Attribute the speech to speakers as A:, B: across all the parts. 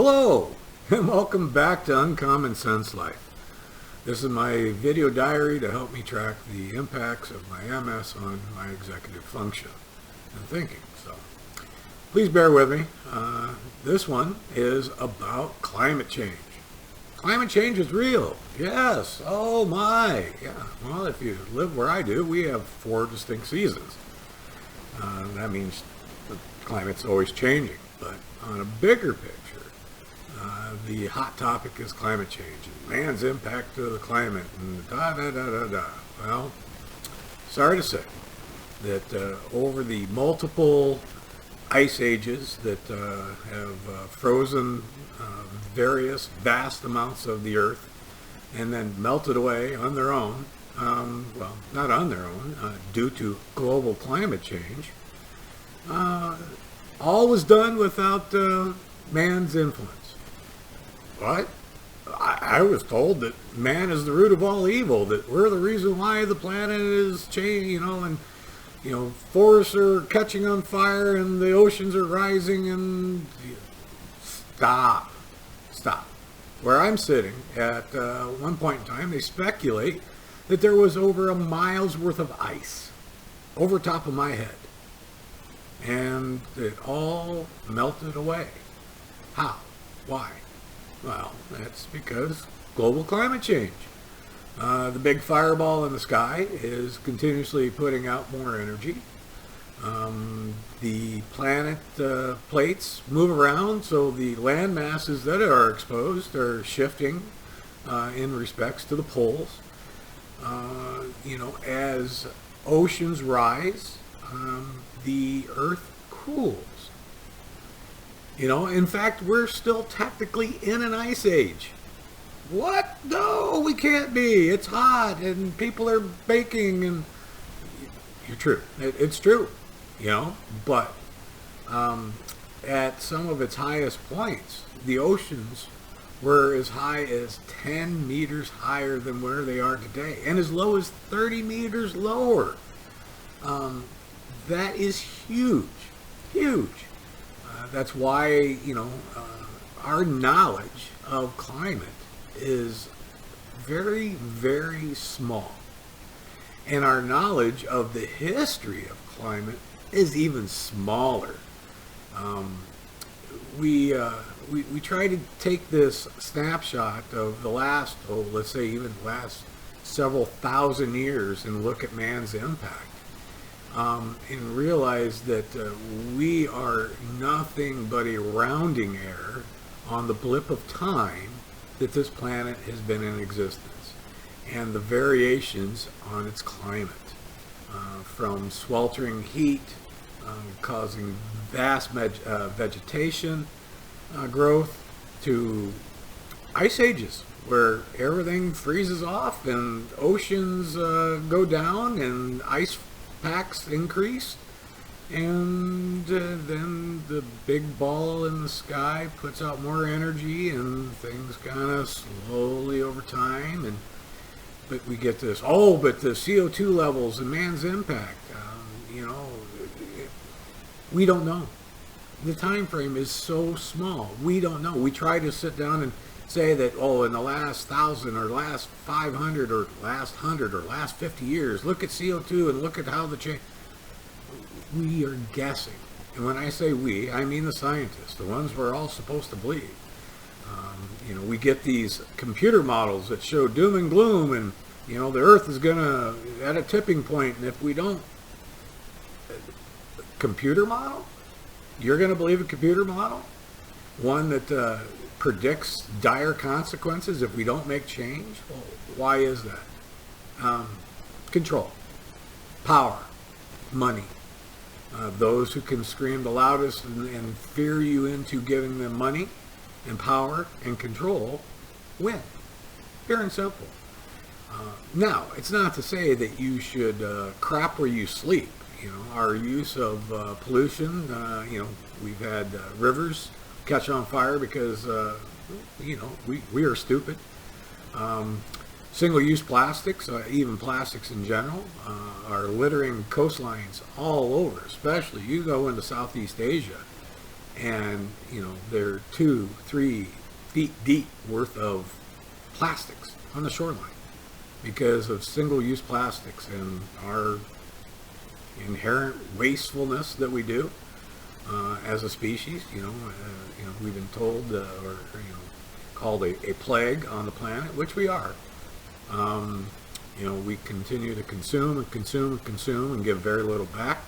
A: Hello, and welcome back to Uncommon Sense Life. This is my video diary to help me track the impacts of my MS on my executive function and thinking. So, please bear with me. This one is about climate change. Climate change is real. Yes. Oh my. Yeah. Well, if you live where I do, we have 4 distinct seasons. That means the climate's always changing. But on a bigger picture, the hot topic is climate change and man's impact to the climate and da. Well, sorry to say that over the multiple ice ages that have frozen various vast amounts of the earth and then melted away on their own, well, not on their own, due to global climate change, all was done without man's influence. What? I was told that man is the root of all evil, that we're the reason why the planet is changing, and forests are catching on fire and the oceans are rising and... Stop. Where I'm sitting, at one point in time, they speculate that there was over a mile's worth of ice over top of my head. And it all melted away. How? Why? Well, that's because global climate change. The big fireball in the sky is continuously putting out more energy. The planet plates move around, so the land masses that are exposed are shifting in respects to the poles. As oceans rise, the Earth cools. In fact, we're still technically in an ice age. What? No, we can't be. It's hot and people are baking and... You're true. It's true, but at some of its highest points, the oceans were as high as 10 meters higher than where they are today and as low as 30 meters lower. That is huge. That's why, our knowledge of climate is very, very small. And our knowledge of the history of climate is even smaller. We try to take this snapshot of the last, let's say even last several thousand years and look at man's impact. And realize that we are nothing but a rounding error on the blip of time that this planet has been in existence, and the variations on its climate, from sweltering heat causing vast vegetation growth to ice ages where everything freezes off and oceans go down and ice packs increase, and then the big ball in the sky puts out more energy and things kind of slowly over time, but we get this, but the CO2 levels and man's impact, we don't know. The time frame is so small, we don't know. We try to sit down and say that, in the last 1,000 or last 500 or last 100 or last 50 years, look at CO2 and look at how the change. We are guessing. And when I say we, I mean the scientists, the ones we're all supposed to believe. We get these computer models that show doom and gloom and, the Earth is at a tipping point, and if we don't... Computer model? You're going to believe a computer model? One that... predicts dire consequences if we don't make change? Well, why is that? Control, power, money. Those who can scream the loudest and fear you into giving them money and power and control win. Pure and simple. Now, it's not to say that you should crap where you sleep. Our use of pollution, we've had rivers catch on fire because, we are stupid. Single-use plastics, even plastics in general, are littering coastlines all over, especially you go into Southeast Asia, And, they're 2-3 feet deep worth of plastics on the shoreline because of single-use plastics and our inherent wastefulness that we do as a species. We've been told or called a plague on the planet, which we are. We continue to consume and consume and consume and give very little back.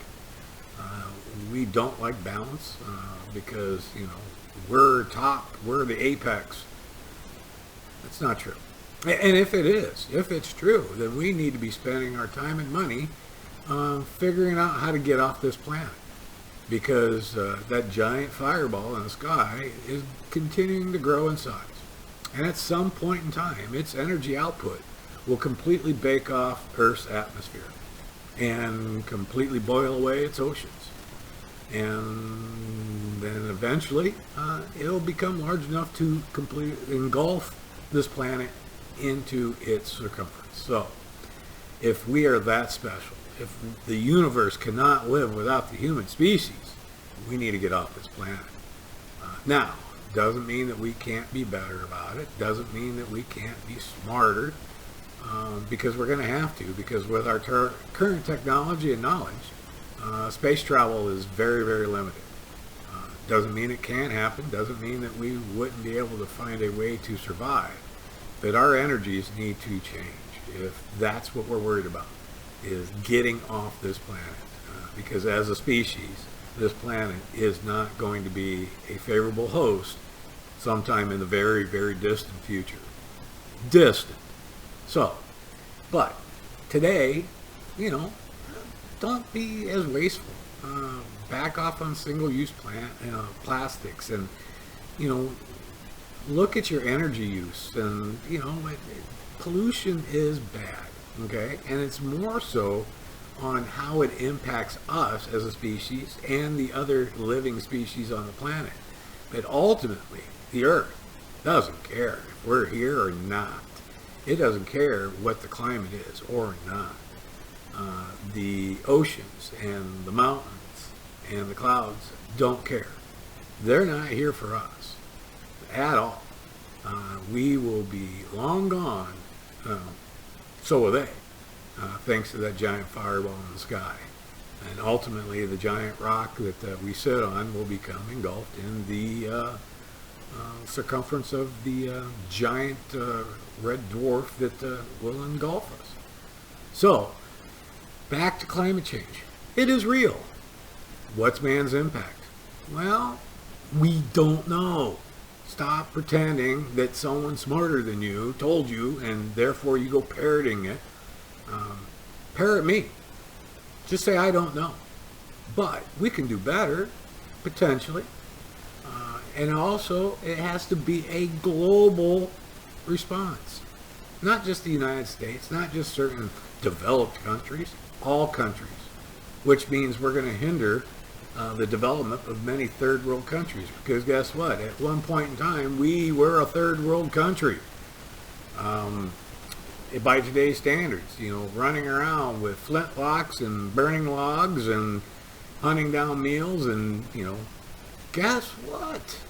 A: We don't like balance because, we're the apex. That's not true. And if it's true, then we need to be spending our time and money figuring out how to get off this planet. Because that giant fireball in the sky is continuing to grow in size. And at some point in time, its energy output will completely bake off Earth's atmosphere and completely boil away its oceans. And then eventually, it'll become large enough to completely engulf this planet into its circumference. So, if we are that special, if the universe cannot live without the human species, we need to get off this planet. Now, doesn't mean that we can't be better about it. Doesn't mean that we can't be smarter, because we're going to have to. Because with our current technology and knowledge, space travel is very, very limited. Doesn't mean it can't happen. Doesn't mean that we wouldn't be able to find a way to survive. But our energies need to change if that's what we're worried about, is getting off this planet. Because as a species, this planet is not going to be a favorable host sometime in the very, very distant future. Distant. So, but today, don't be as wasteful. Back off on single-use plastics, and look at your energy use. And pollution is bad, okay, and it's more so on how it impacts us as a species and the other living species on the planet. But ultimately, the Earth doesn't care if we're here or not. It doesn't care what the climate is or not. The oceans and the mountains and the clouds don't care. They're not here for us at all. We will be long gone. So will they, thanks to that giant fireball in the sky. And ultimately, the giant rock that we sit on will become engulfed in the circumference of the giant red dwarf that will engulf us. So, back to climate change. It is real. What's man's impact? Well, we don't know. Stop pretending that someone smarter than you told you, and therefore you go parroting it. Parrot me. Just say, I don't know. But we can do better, potentially. And also, it has to be a global response. Not just the United States, not just certain developed countries, all countries. Which means we're going to hinder the development of many third world countries. Because guess what? At one point in time, we were a third world country. By today's standards, running around with flintlocks and burning logs and hunting down meals, and, guess what?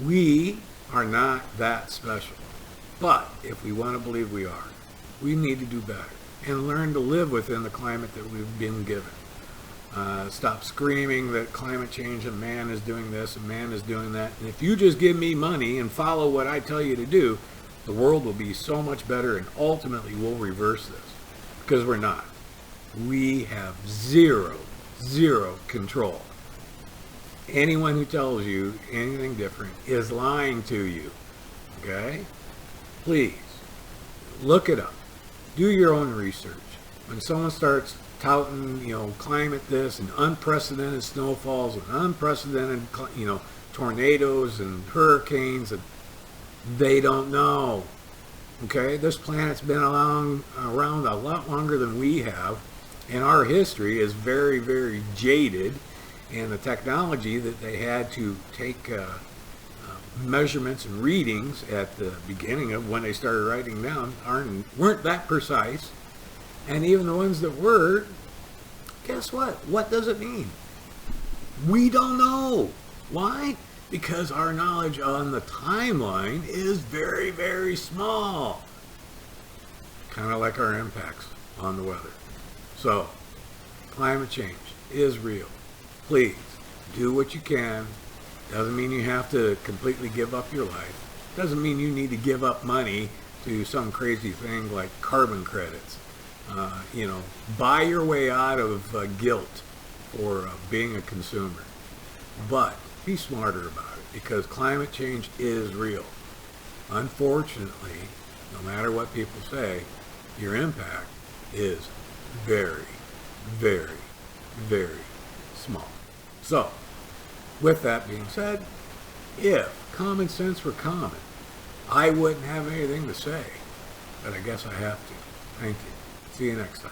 A: We are not that special. But if we want to believe we are, we need to do better and learn to live within the climate that we've been given. Stop screaming that climate change and man is doing this and man is doing that. And if you just give me money and follow what I tell you to do, the world will be so much better, and ultimately we'll reverse this. Because we're not. We have zero control. Anyone who tells you anything different is lying to you. Okay? Please, look it up. Do your own research. When someone starts touting, climate this and unprecedented snowfalls and unprecedented, tornadoes and hurricanes, and they don't know. Okay? This planet's been around a lot longer than we have, and our history is very, very jaded, and the technology that they had to take measurements and readings at the beginning of when they started writing down weren't that precise. And even the ones that were, guess what? What does it mean? We don't know. Why? Because our knowledge on the timeline is very, very small. Kind of like our impacts on the weather. So, climate change is real. Please, do what you can. Doesn't mean you have to completely give up your life. Doesn't mean you need to give up money to some crazy thing like carbon credits. Buy your way out of guilt for being a consumer. But be smarter about it, because climate change is real. Unfortunately, no matter what people say, your impact is very, very, very small. So, with that being said, if common sense were common, I wouldn't have anything to say. But I guess I have to. Thank you. See you next time.